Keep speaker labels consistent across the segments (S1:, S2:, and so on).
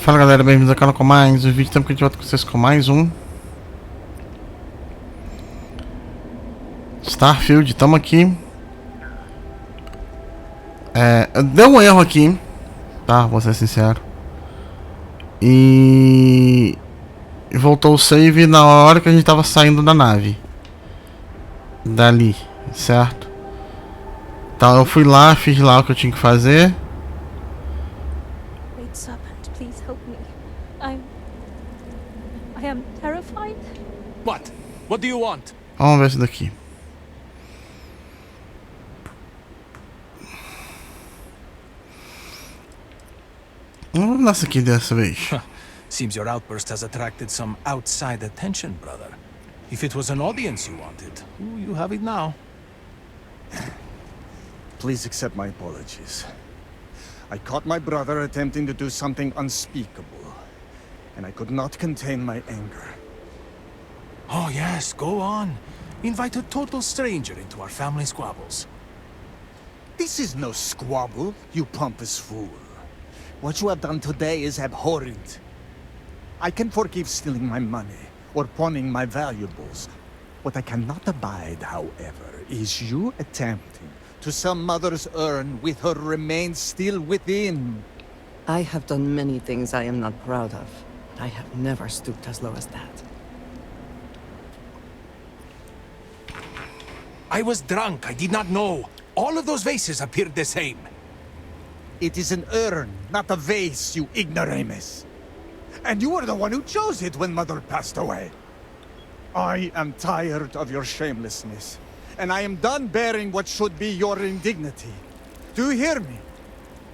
S1: Fala galera, bem-vindos ao canal com mais um vídeo. Tempo que a gente volta com vocês com mais um Starfield. Estamos aqui. Deu um erro aqui, tá? Vou ser sincero. E voltou o save na hora que a gente tava saindo da nave. Dali, certo? Então eu fui lá, fiz lá o que eu tinha que fazer.
S2: I am terrified.
S3: What do you want?
S1: Vamos ver isso daqui. Vamos nessa aqui dessa vez.
S3: Seems your outburst has attracted some outside attention, brother. If it was an audience you wanted, you have it now.
S4: Please accept my apologies. I caught my brother attempting to do something unspeakable, and I could not contain my anger.
S3: Oh yes, go on. Invite a total stranger into our family squabbles.
S4: This is no squabble, you pompous fool. What you have done today is abhorrent. I can forgive stealing my money or pawning my valuables. What I cannot abide, however, is you attempting to some mother's urn with her remains still within.
S5: I have done many things I am not proud of, but I have never stooped as low as that.
S3: I was drunk, I did not know. All of those vases appeared the same.
S4: It is an urn, not a vase, you ignoramus. And you were the one who chose it when Mother passed away. I am tired of your shamelessness, and I am done bearing what should be your indignity. Do you hear me?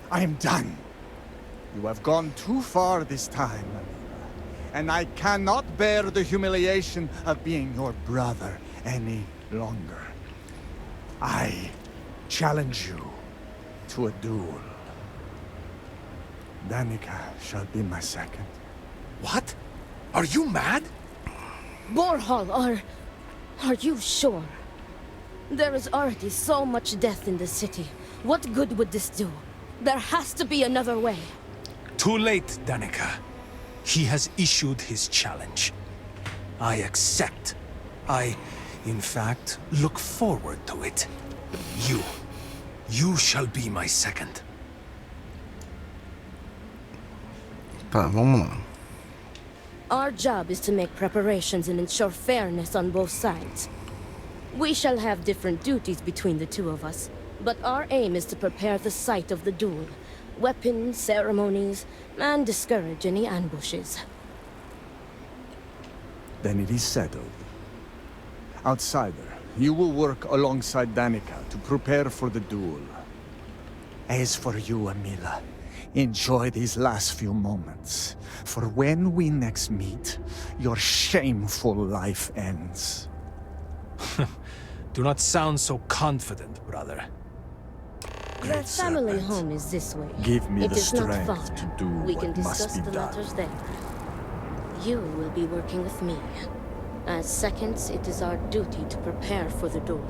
S4: I am done. You have gone too far this time, Amira, and I cannot bear the humiliation of being your brother any longer. I challenge you to a duel. Danica shall be my second.
S3: What? Are you mad?
S2: Borhal, are you sure? There is already so much death in the city. What good would this do? There has to be another way.
S3: Too late, Danica. He has issued his challenge. I accept. In fact, look forward to it. You shall be my second.
S1: Tá, vamos lá.
S2: Our job is to make preparations and ensure fairness on both sides. We shall have different duties between the two of us, but our aim is to prepare the site of the duel, weapons, ceremonies, and discourage any ambushes.
S4: Then it is settled. Outsider, you will work alongside Danica to prepare for the duel. As for you, Amila, enjoy these last few moments, for when we next meet, your shameful life ends.
S3: Do not sound so confident, brother.
S2: The family home is this way.
S4: Give me
S2: it
S4: the
S2: is not
S4: strength
S2: far.
S4: to do
S2: We can
S4: what must
S2: discuss
S4: be
S2: the
S4: done.
S2: matters there. You will be working with me. As seconds, it is our duty to prepare for the duel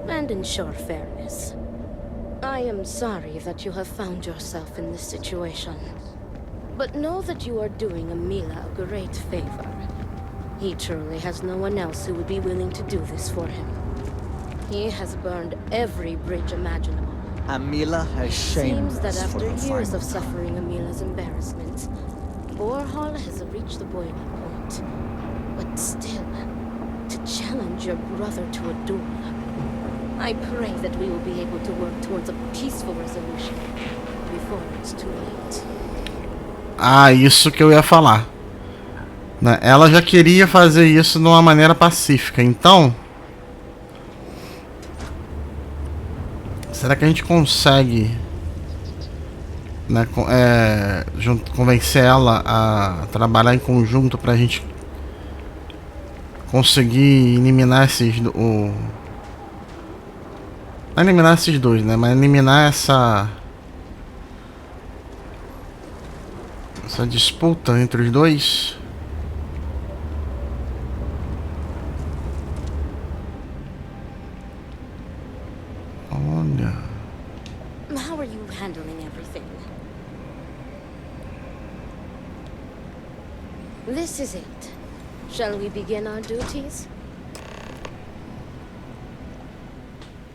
S2: and ensure fairness. I am sorry that you have found yourself in this situation. But know that you are doing Amila a great favor. He truly has no one else who would be willing to do this for him. He has burned every bridge imaginable.
S4: Amila has shamed
S2: Seems that
S4: us for
S2: after
S4: the
S2: years
S4: final
S2: of
S4: time.
S2: suffering Amila's embarrassment, Borhal has reached the boiling point. But still, to challenge your brother to a duel, I pray that we will be able to work towards a peaceful resolution before it's too late.
S1: Ah, isso que eu ia falar. Né? Ela já queria fazer isso de uma maneira pacífica, então... Será que a gente consegue, né, convencer ela a trabalhar em conjunto pra gente conseguir eliminar esses... Não eliminar esses dois, né? Mas eliminar essa disputa entre os dois. Olha.
S2: How are you handling everything? This is it. Shall we begin our duties?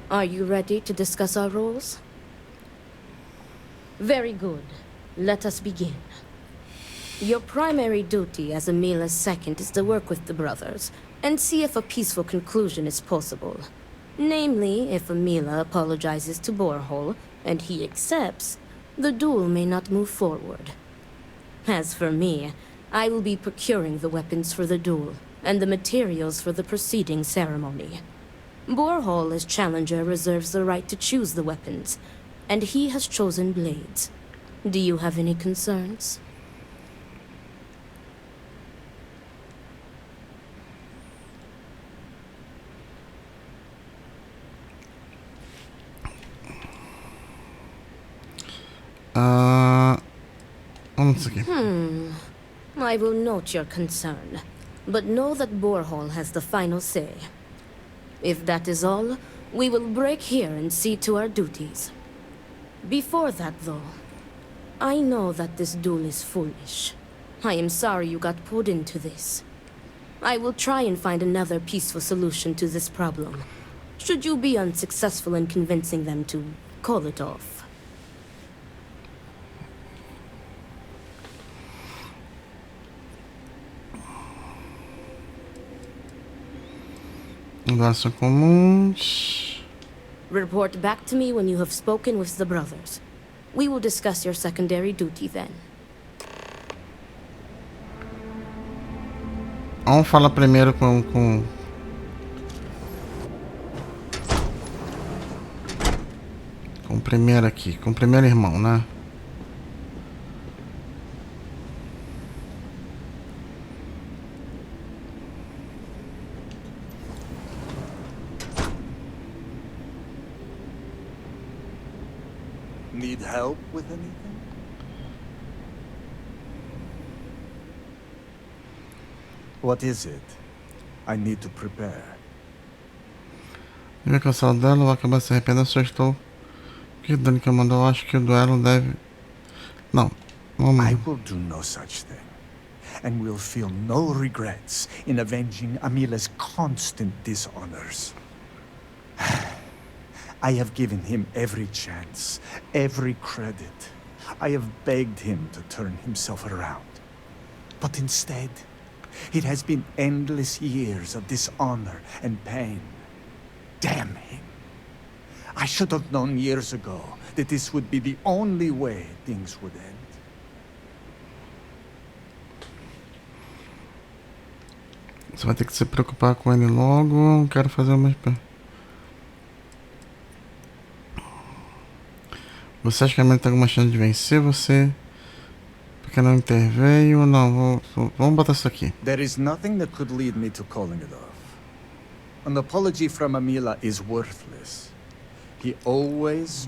S2: Are you ready to discuss our roles? Very good. Let us begin. Your primary duty as Amila's second is to work with the brothers and see if a peaceful conclusion is possible. Namely, if Amila apologizes to Borehole and he accepts, the duel may not move forward. As for me, I will be procuring the weapons for the duel and the materials for the preceding ceremony. Borehole as challenger reserves the right to choose the weapons, and he has chosen blades. Do you have any concerns?
S1: One second.
S2: I will note your concern, but know that Borehole has the final say. If that is all, we will break here and see to our duties. Before that, though, I know that this duel is foolish. I am sorry you got pulled into this. I will try and find another peaceful solution to this problem, should you be unsuccessful in convincing them to call it off.
S1: São comuns.
S2: Report back to me when you have spoken with the brothers. We will discuss your secondary duty then.
S1: Vamos falar primeiro com o primeiro aqui, com o primeiro irmão, né?
S4: Need help with anything? What is it? I need to prepare.
S1: Vai cansar o duelo, vai acabar se arrependendo, só estou. O que Danica mandou? Acho que o duelo deve. Não, vamos.
S4: I will do no such thing, and will feel no regrets in avenging Amila's constant dishonors. I have given him every chance, every credit. I have begged him to turn himself around. But instead, it has been endless years of dishonor and pain. Damn him. I should have known years ago that this would be the only way things would end.
S1: Você vai ter que se preocupar com ele logo. Quero fazer umas. Você acha que a Amanda tem alguma chance de vencer você? Porque não interveio? Não, vamos botar isso aqui.
S4: There is nothing that could lead me to calling it off. An apology from Amila is worthless. He always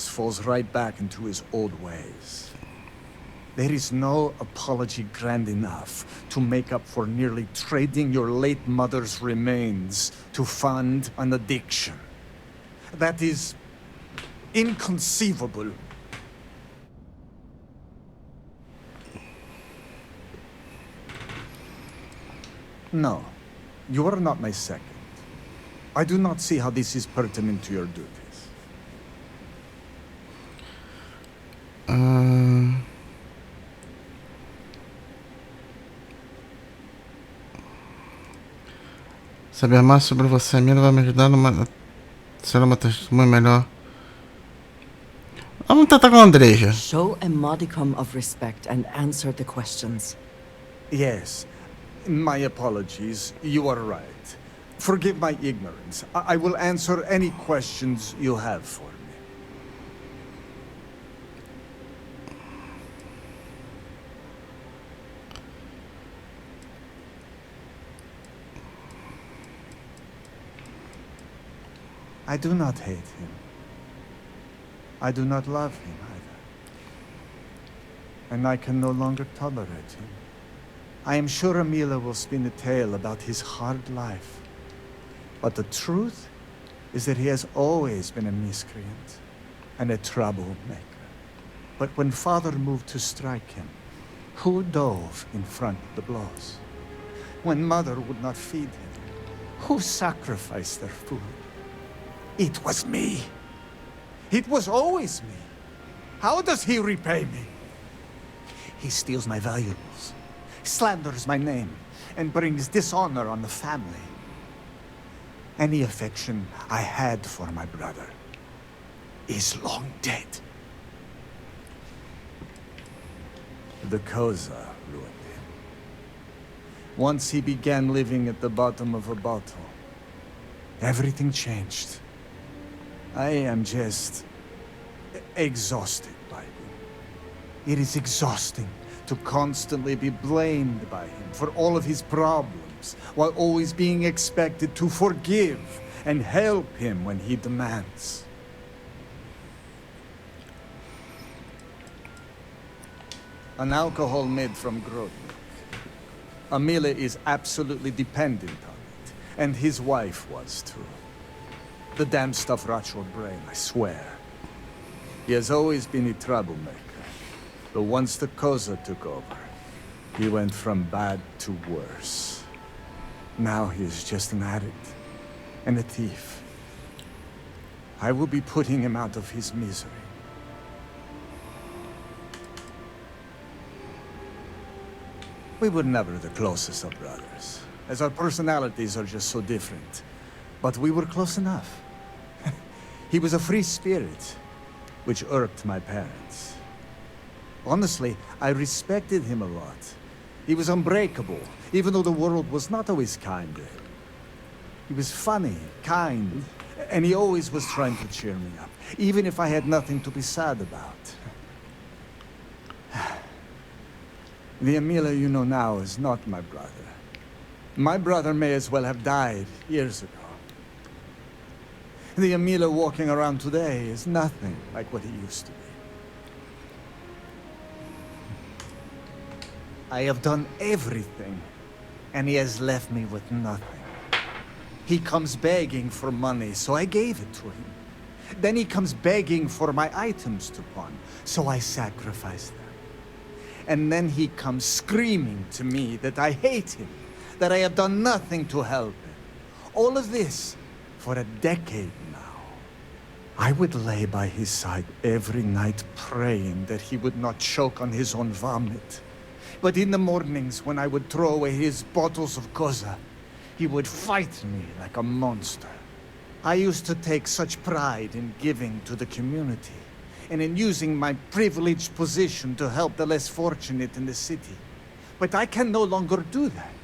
S4: falls right back into his old ways. There is no apology grand enough to make up for nearly trading your late mother's remains to fund an addiction. That is inconceivable. No, you are not my second. I do not see how this is pertinent to your duties.
S1: Saber mais sobre você, Mira, vai me ajudar a ser uma testemunha melhor. Vamos tentar com a Andreja.
S5: Show a modicum of respect and answer the questions.
S4: Yes, my apologies. You are right. Forgive my ignorance. I will answer any questions you have for me. I do not hate him. I do not love him either. And I can no longer tolerate him. I am sure Amila will spin a tale about his hard life. But the truth is that he has always been a miscreant and a troublemaker. But when Father moved to strike him, Who dove in front of the blows? When Mother would not feed him, who sacrificed their food? It was me. It was always me. How does he repay me? He steals my valuables, slanders my name, and brings dishonor on the family. Any affection I had for my brother is long dead. The Koza ruined him. Once he began living at the bottom of a bottle, everything changed. I am just exhausted by him. It is exhausting to constantly be blamed by him for all of his problems, while always being expected to forgive and help him when he demands. An alcohol made from growth milk. Amila is absolutely dependent on it, and his wife was too. The damn stuff rots your brain, I swear. He has always been a troublemaker, but once the Koza took over, he went from bad to worse. Now he is just an addict and a thief. I will be putting him out of his misery. We were never the closest of brothers, as our personalities are just so different. But we were close enough. He was a free spirit, which irked my parents. Honestly, I respected him a lot. He was unbreakable, even though the world was not always kind to him. He was funny, kind, and he always was trying to cheer me up, even if I had nothing to be sad about. The Amila you know now is not my brother. My brother may as well have died years ago. The Amila walking around today is nothing like what he used to be. I have done everything, and he has left me with nothing. He comes begging for money, so I gave it to him. Then he comes begging for my items to pawn, so I sacrificed them. And then he comes screaming to me that I hate him, that I have done nothing to help him. All of this for a decade now. I would lay by his side every night praying that he would not choke on his own vomit. But in the mornings when I would throw away his bottles of Koza, he would fight me like a monster. I used to take such pride in giving to the community, and in using my privileged position to help the less fortunate in the city. But I can no longer do that,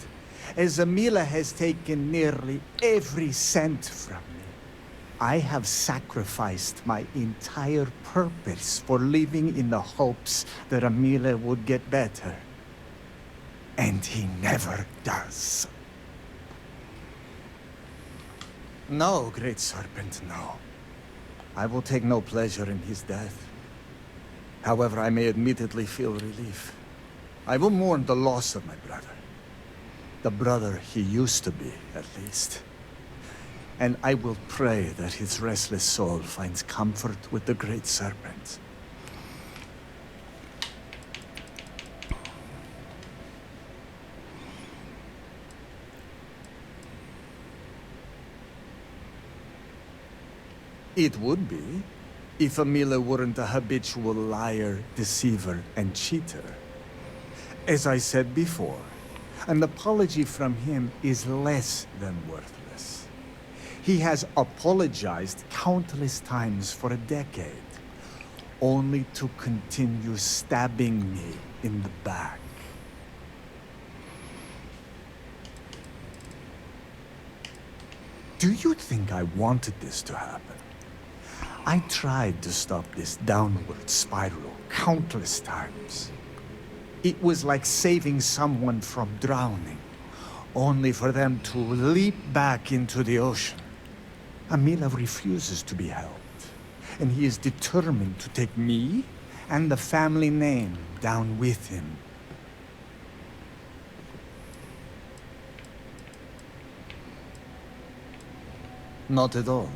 S4: as Amila has taken nearly every cent from me. I have sacrificed my entire purpose for living in the hopes that Amila would get better. And he never does. No, Great Serpent, no. I will take no pleasure in his death. However, I may admittedly feel relief. I will mourn the loss of my brother. The brother he used to be, at least. And I will pray that his restless soul finds comfort with the Great Serpent. It would be, if Amila weren't a habitual liar, deceiver, and cheater. As I said before, an apology from him is less than worthless. He has apologized countless times for a decade, only to continue stabbing me in the back. Do you think I wanted this to happen? I tried to stop this downward spiral countless times. It was like saving someone from drowning, only for them to leap back into the ocean. Amila refuses to be helped, and he is determined to take me and the family name down with him. Not at all.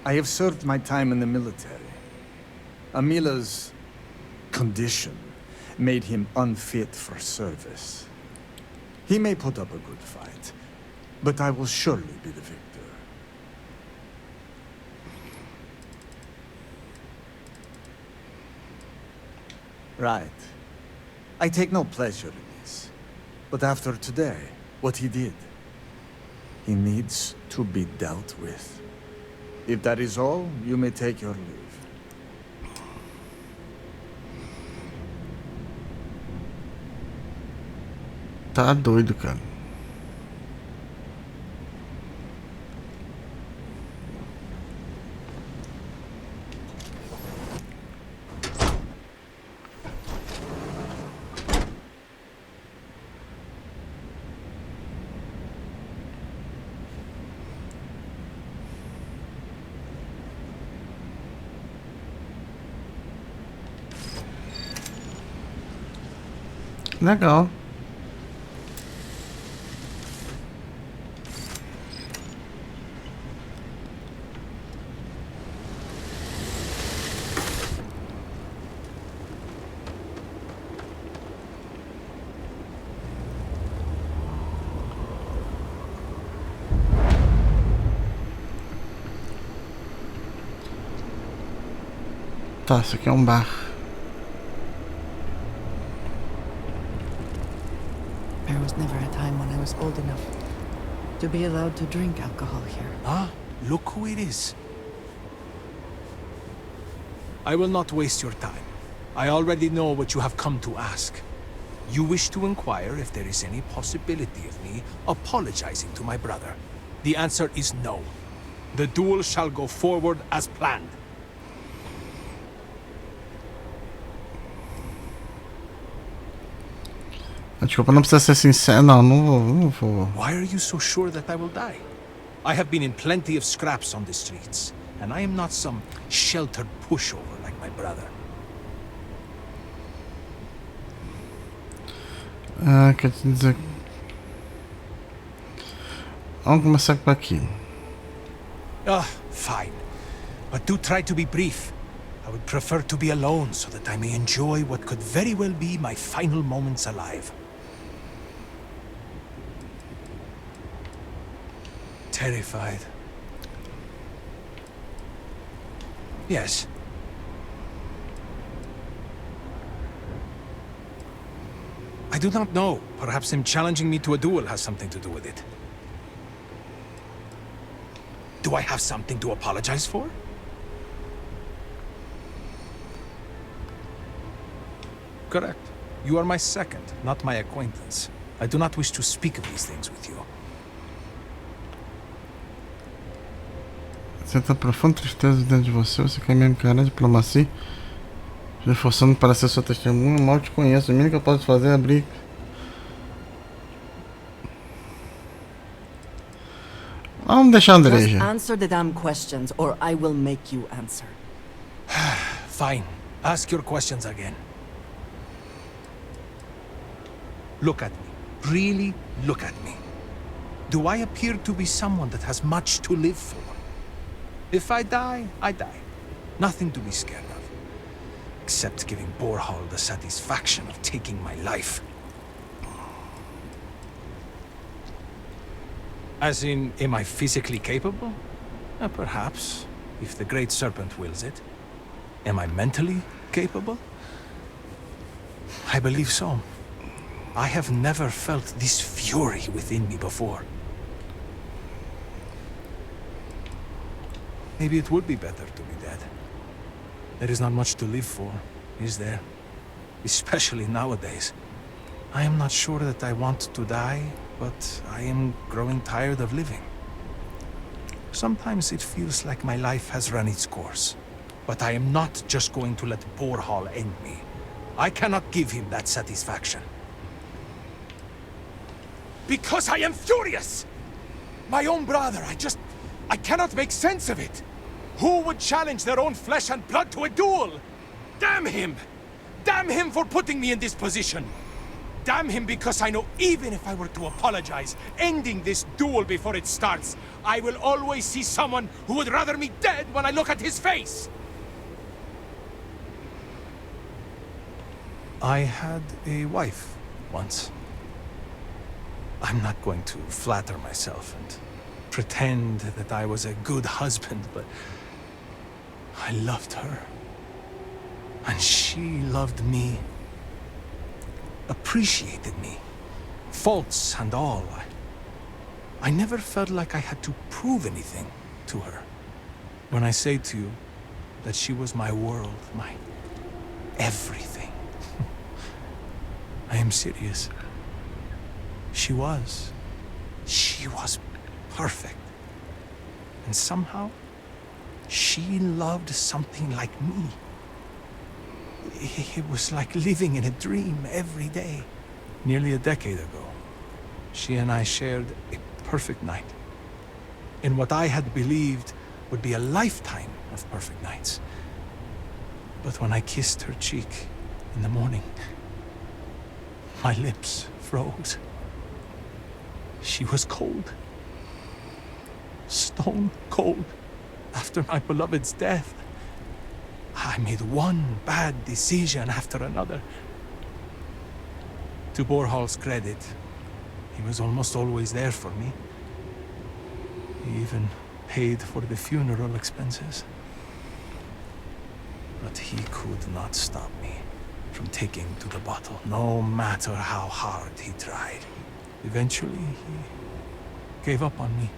S4: I have served my time in the military. Amila's condition made him unfit for service. He may put up a good fight, but I will surely be the victor. Right. I take no pleasure in this. But after today, what he did, he needs to be dealt with. If that is all, you may take your leave.
S1: Tá doido, cara. Legal. Tá, isso aqui é um bar.
S5: There was never a time when I was old enough to be allowed to drink alcohol here.
S3: Ah, look who it is. I will not waste your time. I already know what you have come to ask. You wish to inquire if there is any possibility of me apologizing to my brother. The answer is no. The duel shall go forward as planned.
S1: Desculpa, não precisa ser sincero. Não, não vou.
S3: Why are you so sure that I will die? I have been in plenty of scraps on the streets, and I am not some sheltered pushover like my brother.
S1: Ah, quer dizer. Vamos começar por aqui.
S3: Fine. But do try to be brief. I would prefer to be alone so that I may enjoy what could very well be my final moments alive. Terrified. Yes. I do not know. Perhaps him challenging me to a duel has something to do with it. Do I have something to apologize for? Correct. You are my second, not my acquaintance. I do not wish to speak of these things with you.
S1: Senta profunda tristeza dentro de você. Você quer me encarar diplomacia, reforçando para ser sua testemunha. Mal te conheço. O mínimo que eu posso fazer é abrir. Vamos deixar a André já.
S5: Just answer the damn questions, or I will make you answer.
S3: Fine. Ask your questions again. Look at me. Really look at me. Do I appear to be someone that has much to live for? If I die, I die. Nothing to be scared of. Except giving Borhall the satisfaction of taking my life. As in, am I physically capable? Perhaps, if the Great Serpent wills it. Am I mentally capable? I believe so. I have never felt this fury within me before. Maybe it would be better to be dead. There is not much to live for, is there? Especially nowadays. I am not sure that I want to die, but I am growing tired of living. Sometimes it feels like my life has run its course. But I am not just going to let Borhall end me. I cannot give him that satisfaction. Because I am furious! My own brother, I cannot make sense of it. Who would challenge their own flesh and blood to a duel? Damn him! Damn him for putting me in this position! Damn him because I know even if I were to apologize, ending this duel before it starts, I will always see someone who would rather me dead when I look at his face! I had a wife once. I'm not going to flatter myself and pretend that I was a good husband, but I loved her. And she loved me. Appreciated me. Faults and all. I never felt like I had to prove anything to her. When I say to you that she was my world, my everything, I am serious. She was. She was perfect. And somehow, she loved something like me. It was like living in a dream every day. Nearly a decade ago, she and I shared a perfect night. In what I had believed would be a lifetime of perfect nights. But when I kissed her cheek in the morning, my lips froze. She was cold. Stone cold. After my beloved's death, I made one bad decision after another. To Borhal's credit, he was almost always there for me. He even paid for the funeral expenses. But he could not stop me from taking to the bottle, no matter how hard he tried. Eventually, he gave up on me.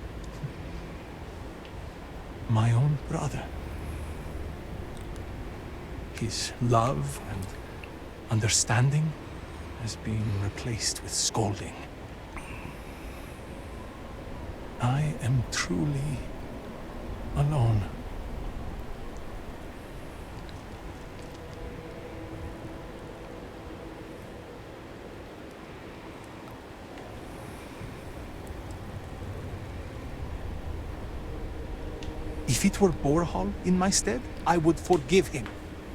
S3: My own brother. His love and understanding has been replaced with scolding. I am truly alone. If it were Borhal in my stead, I would forgive him,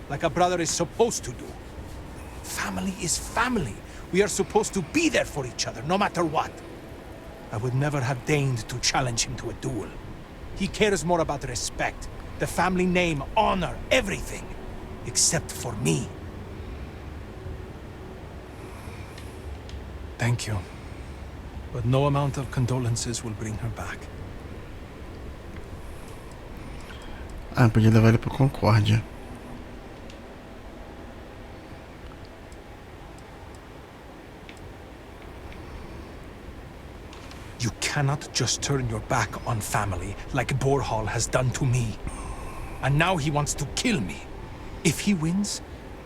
S3: like a brother is supposed to do. Family is family. We are supposed to be there for each other, no matter what. I would never have deigned to challenge him to a duel. He cares more about respect, the family name, honor, everything, except for me. Thank you. But no amount of condolences will bring her back.
S1: Ah, podia levar ele pro Concórdia.
S3: You cannot just turn your back on family like Borhal has done to me. And now he wants to kill me. If he wins,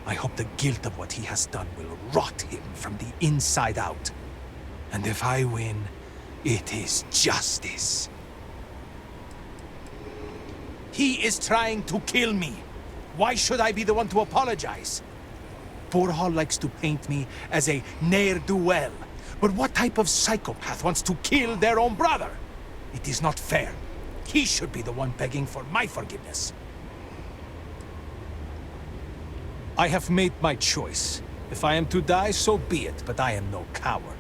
S3: I hope the guilt of what he has done will rot him from the inside out. And if I win, it is justice. He is trying to kill me. Why should I be the one to apologize? Borhal likes to paint me as a ne'er-do-well. But what type of psychopath wants to kill their own brother? It is not fair. He should be the one begging for my forgiveness. I have made my choice. If I am to die, so be it, but I am no coward.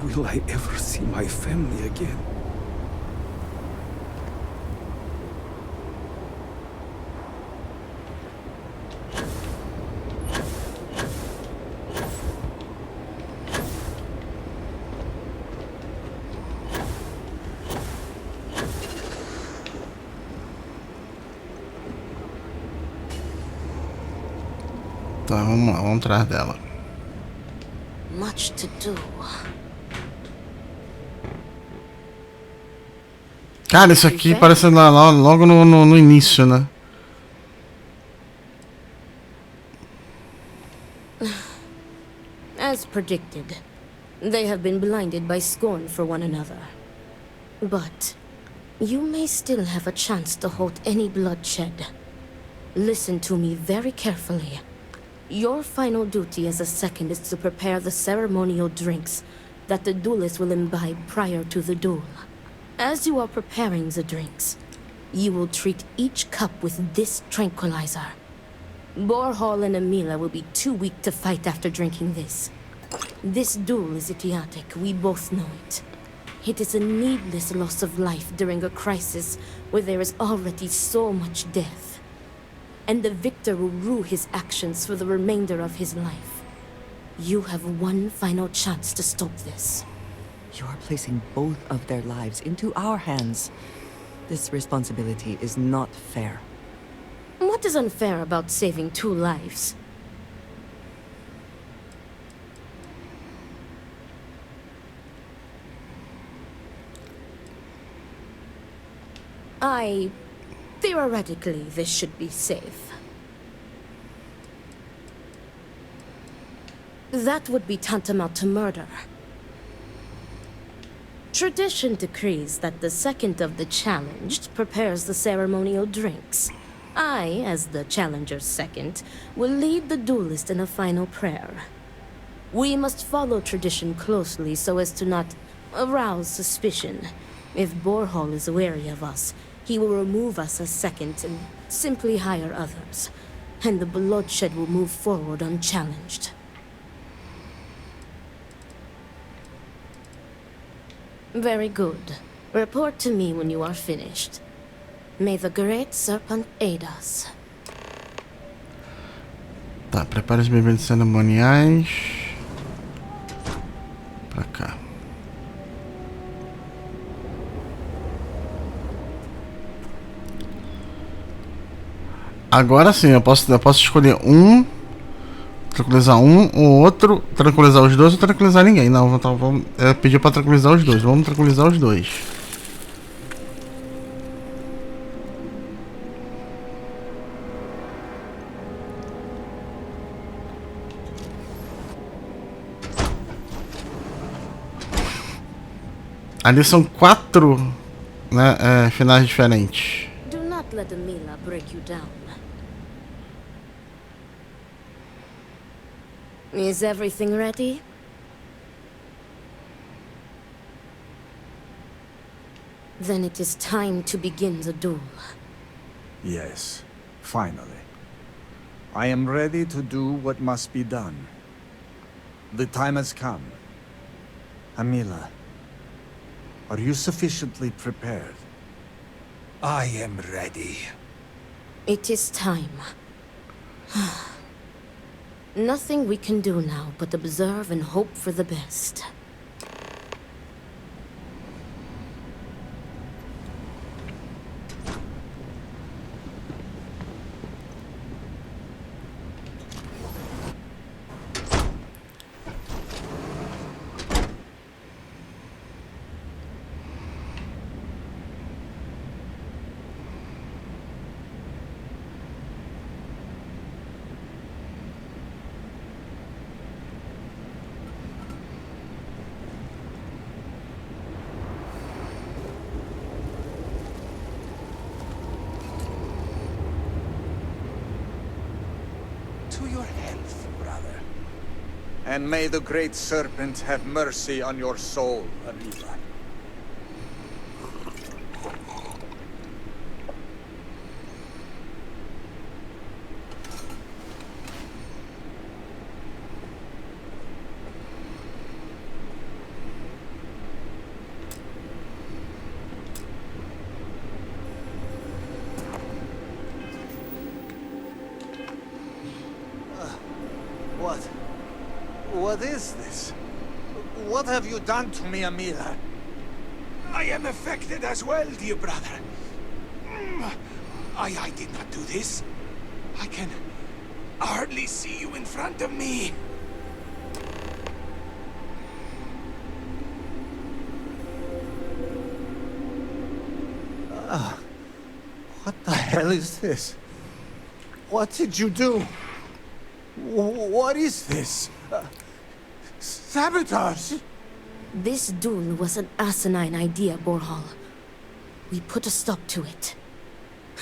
S6: Will I ever see my family again?
S1: Tá, vamos lá, vamos atrás dela.
S2: Much to do.
S1: Cara, isso aqui parece logo no início, né?
S2: As predicted, they have been blinded by scorn for one another. But you may still have a chance to halt any bloodshed. Listen to me very carefully. Your final duty as a second is to prepare the ceremonial drinks that the duelist will imbibe prior to the duel. As you are preparing the drinks, you will treat each cup with this tranquilizer. Borhal and Emila will be too weak to fight after drinking this. This duel is idiotic, we both know it. It is a needless loss of life during a crisis where there is already so much death. and the victor will rue his actions for the remainder of his life. You have one final chance to stop this.
S5: You are placing both of their lives into our hands. This responsibility is not fair.
S2: What is unfair about saving 2 lives? Theoretically, this should be safe. That would be tantamount to murder. Tradition decrees that the second of the challenged prepares the ceremonial drinks. I, as the challenger's second, will lead the duelist in a final prayer. We must follow tradition closely so as to not arouse suspicion. If Borhall is wary of us, he will remove us as second and simply hire others, and the bloodshed will move forward unchallenged. Very good. Report to me when you are finished. May the great serpent aid us.
S1: Tá, prepare os eventos cerimoniais. Pra cá. Agora sim, eu posso escolher um, tranquilizar um, o outro, tranquilizar os dois ou tranquilizar ninguém. Não, então vamos pedir pra tranquilizar os dois. Vamos tranquilizar os dois. Ali são 4, né, finais diferentes.
S2: Do not let Amila break you down. Is everything ready? Then it is time to begin the duel.
S4: Yes, finally. I am ready to do what must be done. The time has come. Amila, are you sufficiently prepared?
S3: I am ready.
S2: It is time. Nothing we can do now but observe and hope for the best.
S3: To your health, brother.
S4: And may the great serpent have mercy on your soul, Amila. What is this? What have you done to me, Amila?
S3: I am affected as well, dear brother. I did not do this. I can hardly see you in front of me.
S4: What the hell is this? What did you do? What is this? Sabotage!
S2: This duel was an asinine idea, Borhall. We put a stop to it.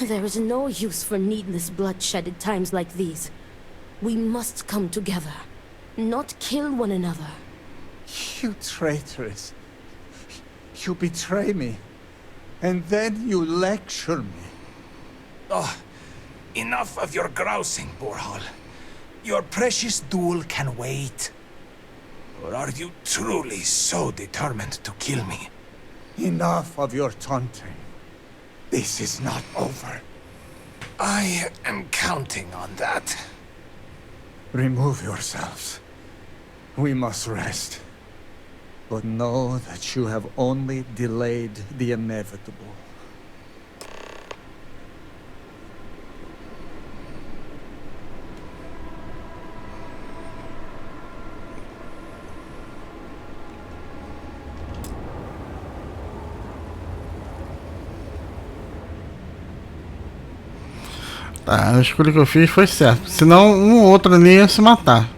S2: There is no use for needless bloodshed at times like these. We must come together, not kill one another.
S4: You traitoress. You betray me. And then you lecture me.
S3: Oh, enough of your grousing, Borhall. Your precious duel can wait. Or are you truly so determined to kill me?
S4: Enough of your taunting. This is not over.
S3: I am counting on that.
S4: Remove yourselves. We must rest. But know that you have only delayed the inevitable.
S1: Tá, a escolha que eu fiz foi certa. Senão um ou outro ali ia se matar.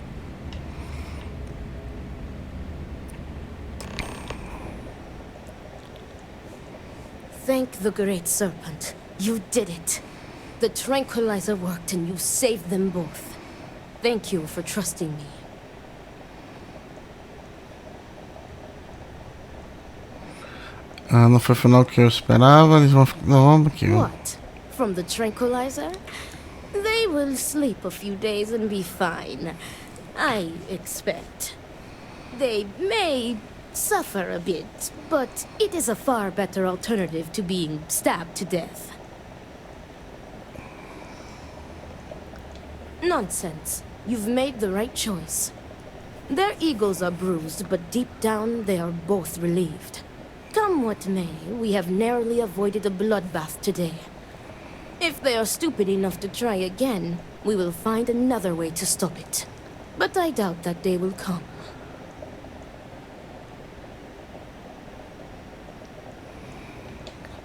S2: Thank the Great Serpent. You did it. The tranquilizer worked and you saved them both. Thank you for trusting me.
S1: Ah, não foi o final que eu esperava. Eles vão ficar. Não, vamos aqui.
S2: What? From the tranquilizer? They will sleep a few days and be fine. I expect. They may suffer a bit, but it is a far better alternative to being stabbed to death. Nonsense. You've made the right choice. Their egos are bruised, but deep down they are both relieved. Come what may, we have narrowly avoided a bloodbath today. If they are stupid enough to try again, we will find another way to stop it. But I doubt that day will come.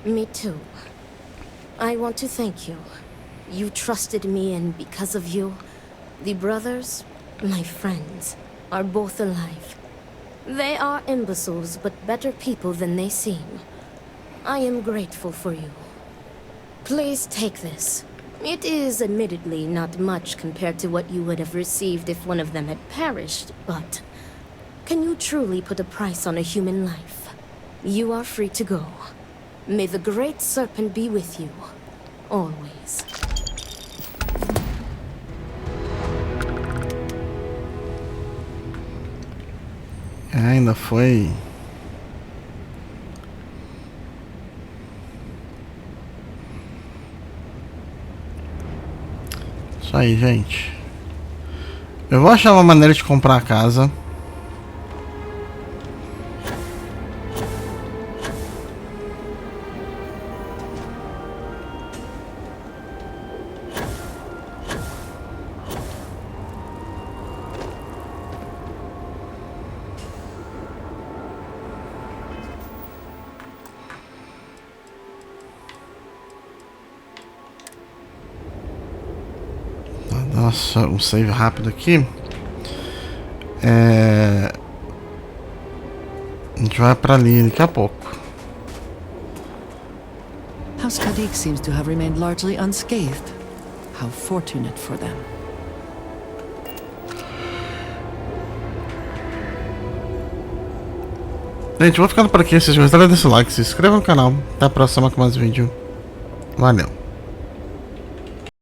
S2: Me too. I want to thank you. You trusted me, and because of you, the brothers, my friends, are both alive. They are imbeciles, but better people than they seem. I am grateful for you. Please take this. It is admittedly not much compared to what you would have received if one of them had perished, but can you truly put a price on a human life? You are free to go. May the Great Serpent be with you, always.
S1: Ainda foi. Isso aí, gente. Eu vou achar uma maneira de comprar a casa. Nossa, um save rápido aqui. A gente vai pra ali daqui a pouco.
S5: House Kadik seems to have remained largely unscathed. How fortunate for them.
S1: Gente, vou ficando por aqui. Se vocês gostaram, deixa o like, se inscreva no canal. Até a próxima com mais vídeo. Valeu.